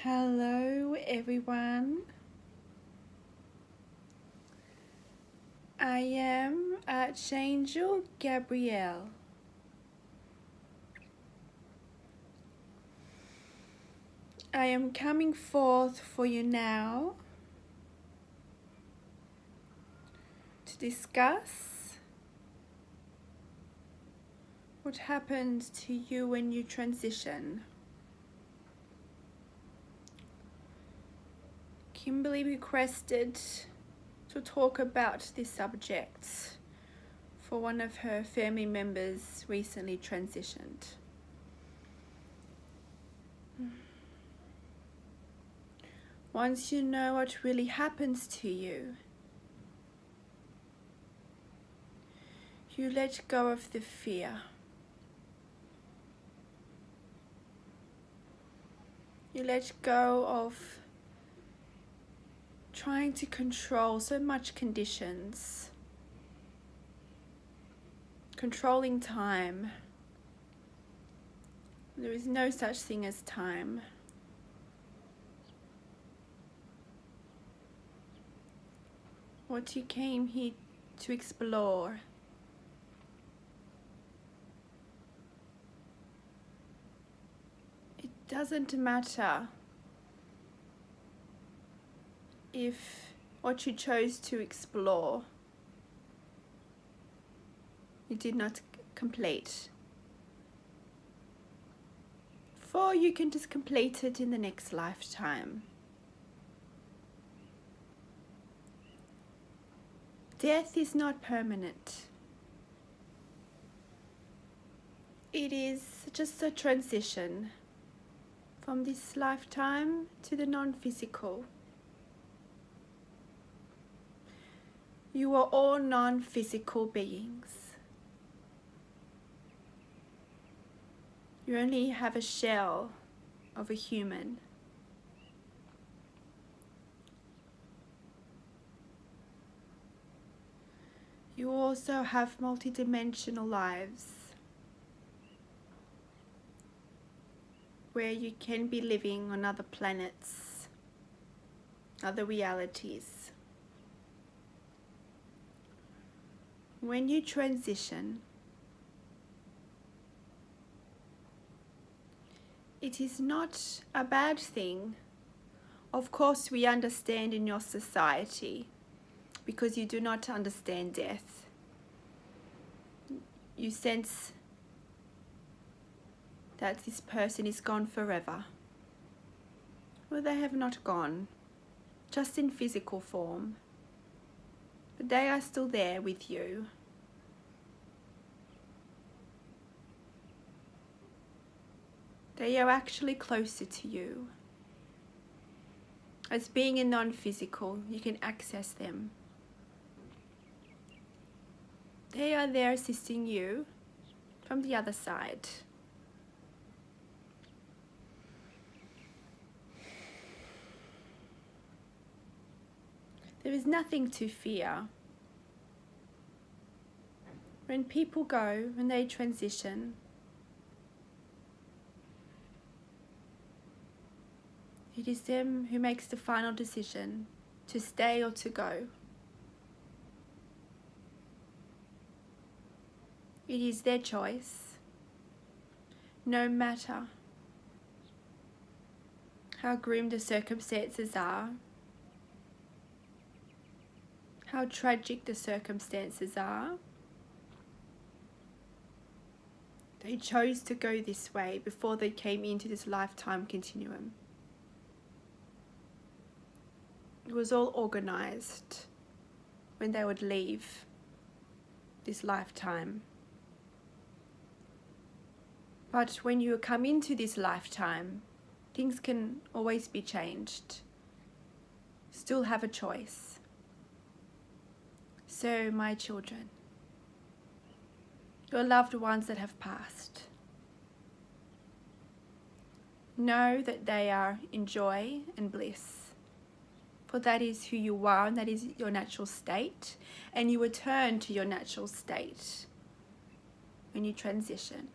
Hello everyone, I am Archangel Gabriel. I am coming forth for you now to discuss what happens to you when you transition. Kimberly requested to talk about this subject for one of her family members recently transitioned. Once you know what really happens to you, you let go of the fear. You let go of trying to control so much conditions, controlling time. There is no such thing as time. What you came here to explore it doesn't matter if what you chose to explore you did not complete, for you can just complete it in the next lifetime. Death is not permanent. It is just a transition from this lifetime to the non-physical. You are all non-physical beings. You only have a shell of a human. You also have multidimensional lives where you can be living on other planets, other realities. When you transition, it is not a bad thing. Of course, we understand in your society, because you do not understand death. You sense that this person is gone forever. Well, they have not gone, just in physical form. But they are still there with you. They are actually closer to you. As being a non-physical, you can access them. They are there assisting you from the other side. There is nothing to fear. When people go, when they transition, it is them who makes the final decision to stay or to go. It is their choice, no matter how grim the circumstances are, how tragic the circumstances are. They chose to go this way before they came into this lifetime continuum. It was all organized when they would leave this lifetime. But when you come into this lifetime, things can always be changed. Still have a choice. So, my children, your loved ones that have passed, know that they are in joy and bliss, for that is who you are and that is your natural state, and you return to your natural state when you transition.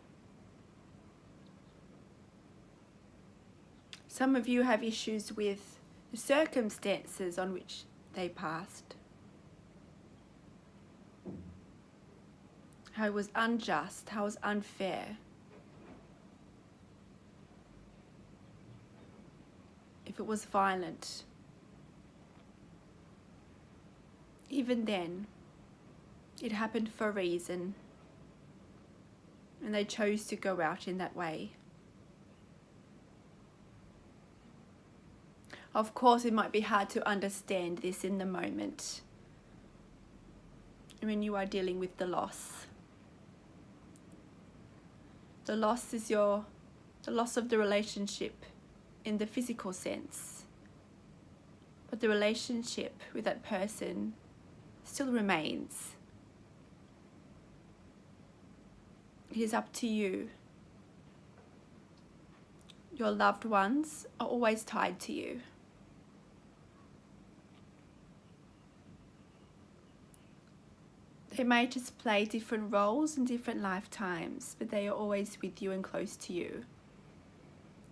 Some of you have issues with the circumstances on which they passed. How it was unjust, how it was unfair. If it was violent. Even then, it happened for a reason. And they chose to go out in that way. Of course, it might be hard to understand this in the moment when you are dealing with the loss. The loss is the loss of the relationship in the physical sense. But the relationship with that person still remains. It is up to you. Your loved ones are always tied to you. They may just play different roles in different lifetimes, but they are always with you and close to you.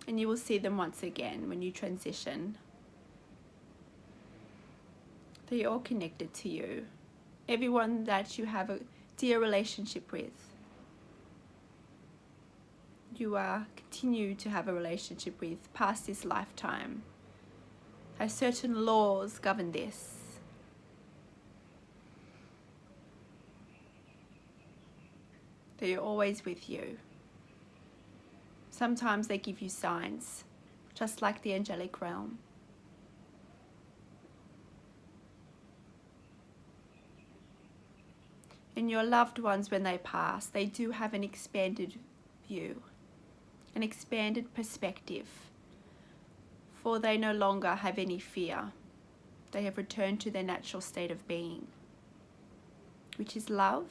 And you will see them once again when you transition. They are all connected to you. Everyone that you have a dear relationship with, you continue to have a relationship with past this lifetime. As certain laws govern this. They are always with you. Sometimes they give you signs, just like the angelic realm. And your loved ones, when they pass, they do have an expanded view, an expanded perspective, for they no longer have any fear. They have returned to their natural state of being, which is love,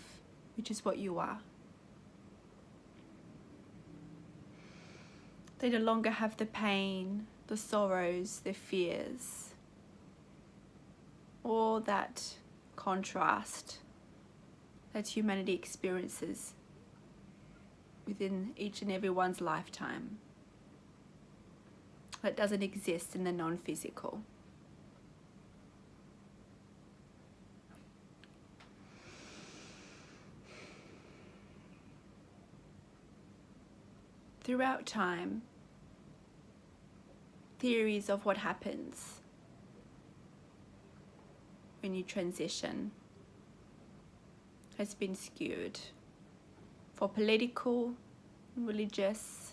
which is what you are. They no longer have the pain, the sorrows, the fears, all that contrast that humanity experiences within each and everyone's lifetime. That doesn't exist in the non-physical. Throughout time, theories of what happens when you transition has been skewed for political, religious,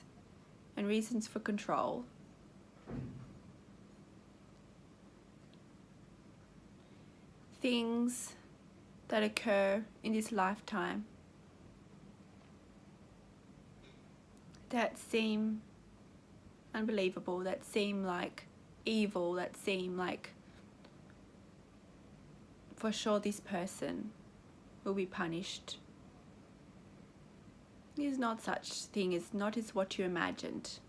and reasons for control. Things that occur in this lifetime that seem unbelievable, that seem like evil, that seem like for sure this person will be punished. It is not such thing, is not as what you imagined.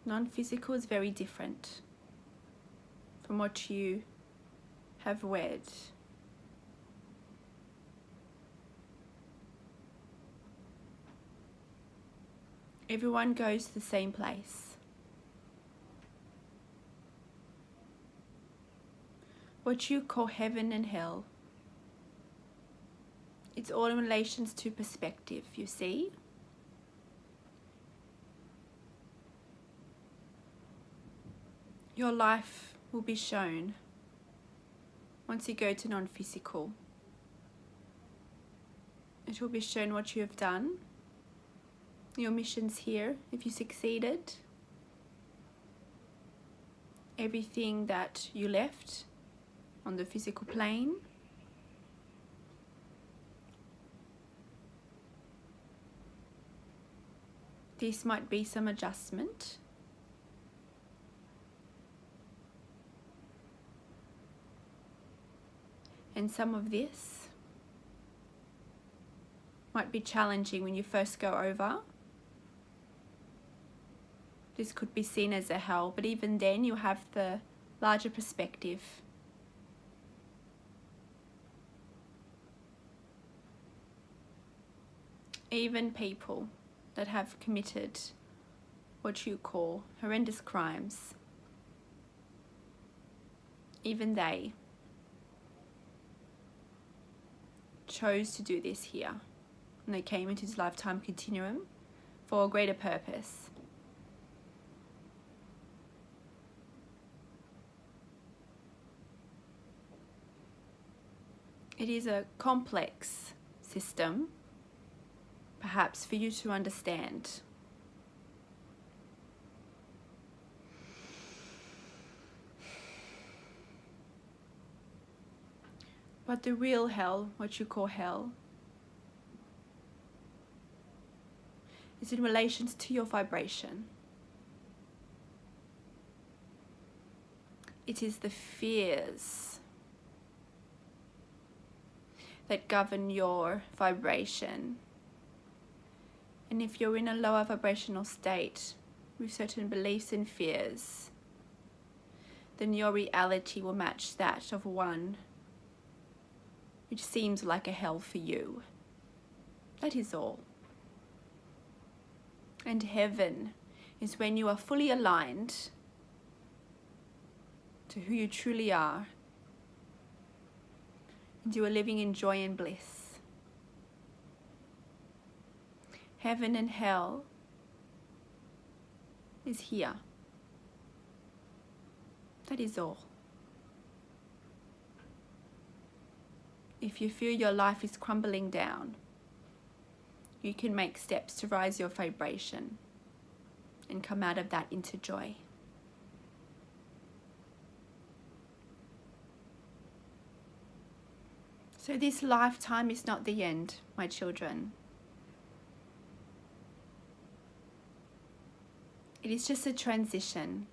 Non-physical is very different from what you have read. Everyone goes to the same place. What you call heaven and hell, it's all in relations to perspective, you see? Your life will be shown once you go to non-physical. It will be shown what you have done, your missions here, if you succeeded, everything that you left on the physical plane, this might be some adjustment. And some of this might be challenging when you first go over. This could be seen as a hell, but even then you have the larger perspective. Even people that have committed what you call horrendous crimes, even they chose to do this here. And they came into this lifetime continuum for a greater purpose. It is a complex system, perhaps for you to understand. But the real hell, what you call hell, is in relation to your vibration. It is the fears that govern your vibration. And if you're in a lower vibrational state with certain beliefs and fears, then your reality will match that of one which seems like a hell for you. That is all. And heaven is when you are fully aligned to who you truly are, and you are living in joy and bliss. Heaven and hell is here. That is all. If you feel your life is crumbling down, you can make steps to rise your vibration and come out of that into joy. So this lifetime is not the end, my children. It is just a transition.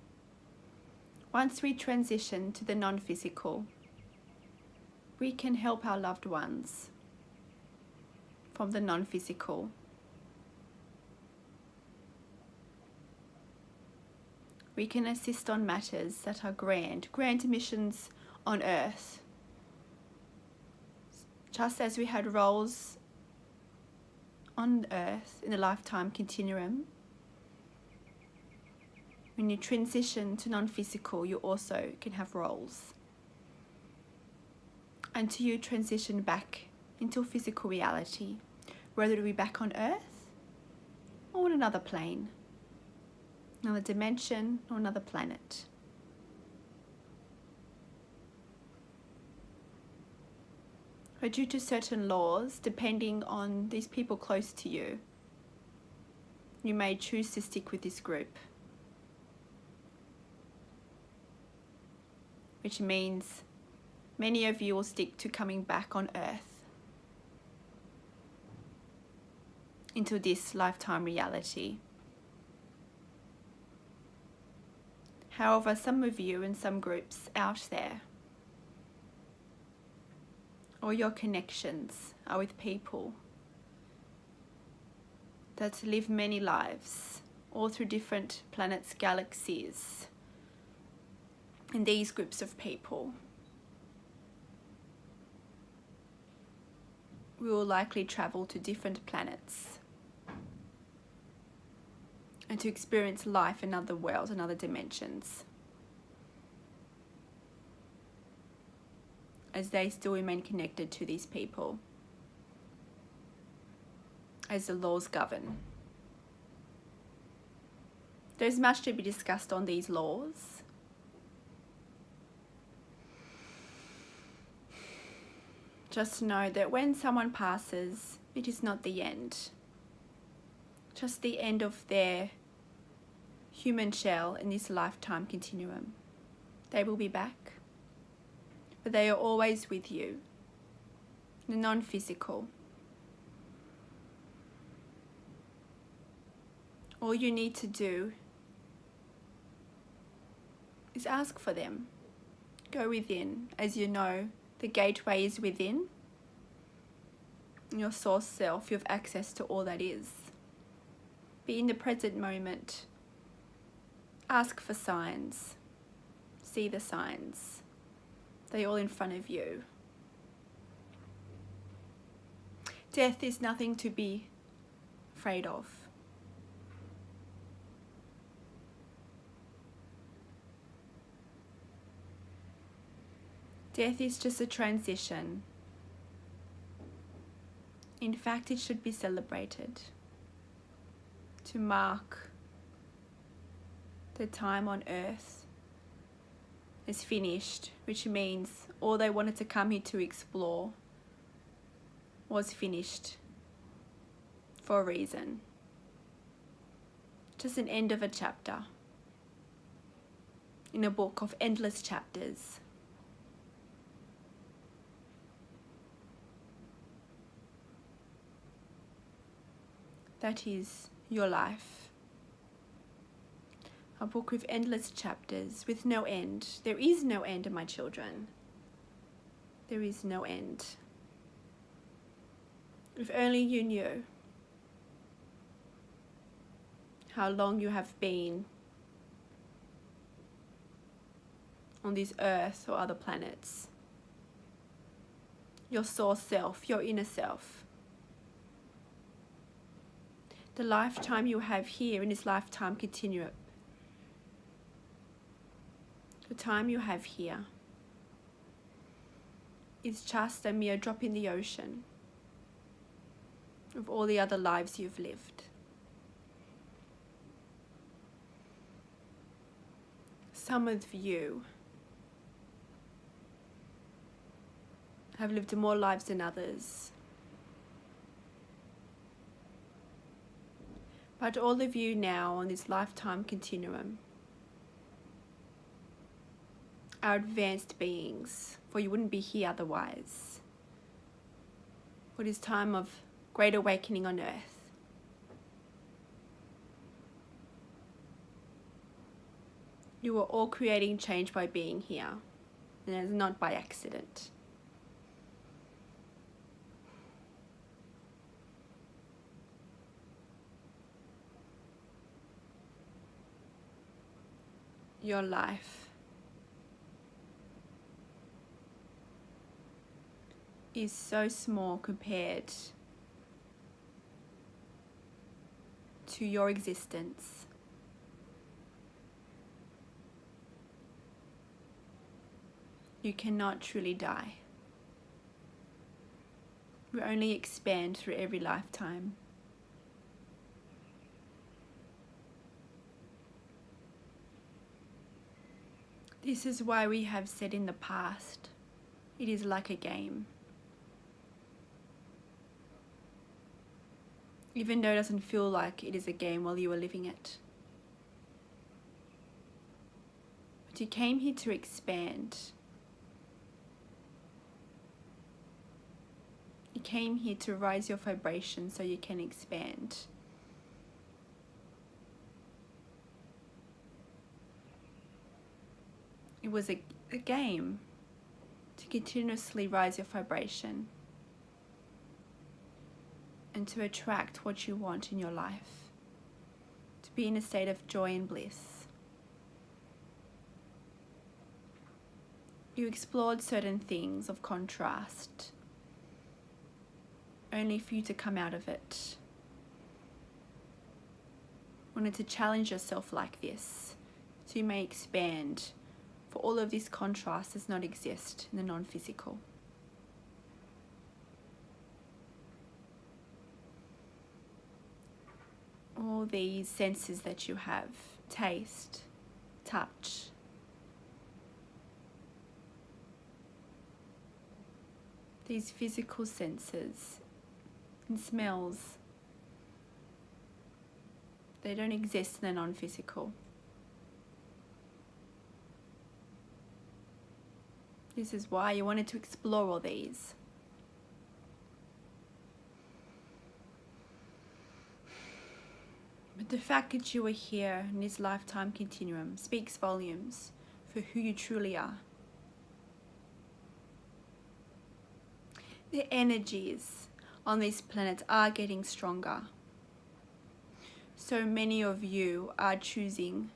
Once we transition to the non-physical, we can help our loved ones from the non-physical. We can assist on matters that are grand missions on earth. Just as we had roles on earth in the lifetime continuum, when you transition to non-physical, you also can have roles. Until you transition back into physical reality, whether it be back on earth or on another plane, another dimension or another planet. But due to certain laws, depending on these people close to you, you may choose to stick with this group. Which means many of you will stick to coming back on earth into this lifetime reality. However, some of you and some groups out there, or your connections are with people that live many lives, all through different planets, galaxies, and these groups of people we will likely travel to different planets and to experience life in other worlds and other dimensions, as they still remain connected to these people, as the laws govern. There's much to be discussed on these laws. Just know that when someone passes, it is not the end. Just the end of their human shell in this lifetime continuum. They will be back, but they are always with you, the non-physical. All you need to do is ask for them. Go within, as you know, the gateway is within. In your source self, you have access to all that is. Be in the present moment. Ask for signs. See the signs. They're all in front of you. Death is nothing to be afraid of. Death is just a transition. In fact, it should be celebrated to mark the time on earth is finished, which means all they wanted to come here to explore was finished for a reason. Just an end of a chapter in a book of endless chapters. That is your life. A book with endless chapters, with no end. There is no end, my children. There is no end. If only you knew how long you have been on this earth or other planets. Your soul self, your inner self. The lifetime you have here in this lifetime continuum. The time you have here is just a mere drop in the ocean of all the other lives you've lived. Some of you have lived more lives than others. But all of you now on this lifetime continuum are advanced beings, for you wouldn't be here otherwise. For this time of great awakening on earth. You are all creating change by being here, and it's not by accident. Your life is so small compared to your existence. You cannot truly die. We only expand through every lifetime. This is why we have said in the past, it is like a game. Even though it doesn't feel like it is a game while you are living it. But you came here to expand. You came here to rise your vibration so you can expand. It was a game to continuously rise your vibration and to attract what you want in your life, to be in a state of joy and bliss. You explored certain things of contrast, only for you to come out of it. Wanted to challenge yourself like this, so you may expand, for all of this contrast does not exist in the non-physical. All these senses that you have, taste, touch, these physical senses and smells, they don't exist in the non-physical. This is why you wanted to explore all these. But the fact that you are here in this lifetime continuum speaks volumes for who you truly are. The energies on this planet are getting stronger. So many of you are choosing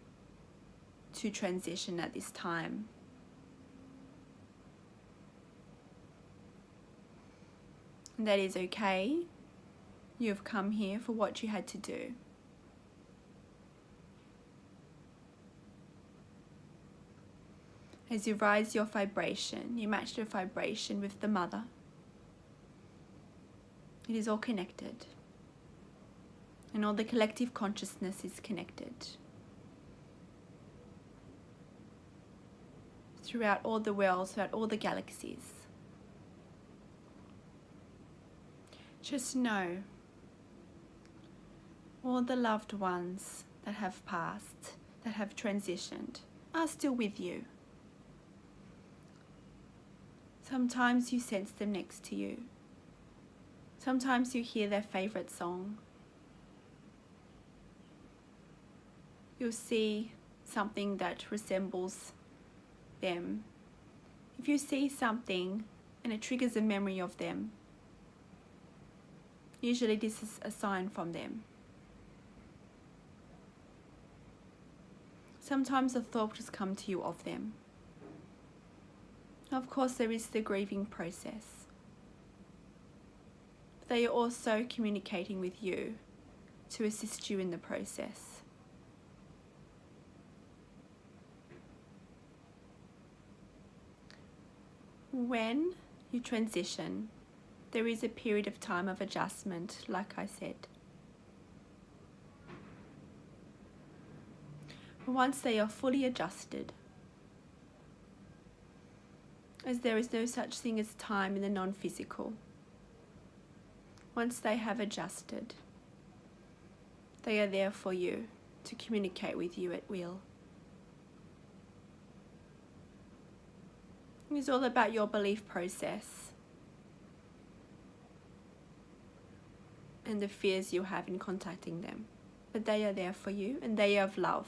to transition at this time. And that is okay. You've come here for what you had to do. As you rise your vibration, you match your vibration with the Mother. It is all connected. And all the collective consciousness is connected. Throughout all the worlds, throughout all the galaxies. Just know all the loved ones that have passed, that have transitioned, are still with you. Sometimes you sense them next to you. Sometimes you hear their favorite song. You'll see something that resembles them. If you see something and it triggers a memory of them, usually this is a sign from them. Sometimes a thought just comes to you of them. Of course, there is the grieving process. They are also communicating with you to assist you in the process. When you transition, there is a period of time of adjustment, like I said. Once they are fully adjusted, as there is no such thing as time in the non-physical, once they have adjusted, they are there for you to communicate with you at will. It's all about your belief process and the fears you have in contacting them. But they are there for you and they are of love.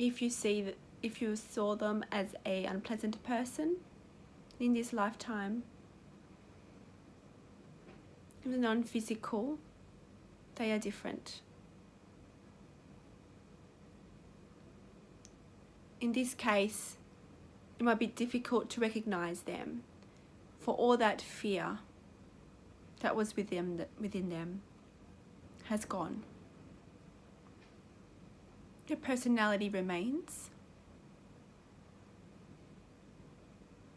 If you saw them as an unpleasant person in this lifetime, in the non-physical, they are different. In this case, it might be difficult to recognize them for all that fear that was within them has gone. Their personality remains,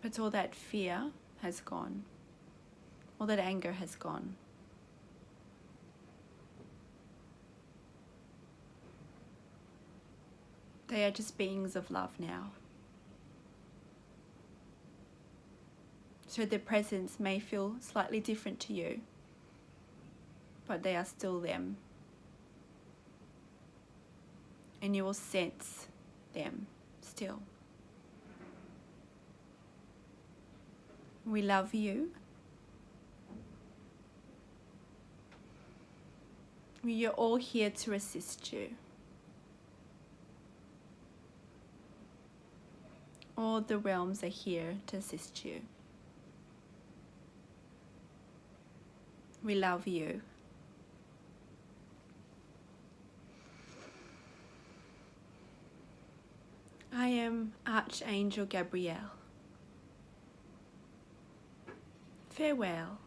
but all that fear has gone. All that anger has gone. They are just beings of love now. So their presence may feel slightly different to you, but they are still them. And you will sense them still. We love you. We are all here to assist you. All the realms are here to assist you. We love you. I am Archangel Gabriel. Farewell.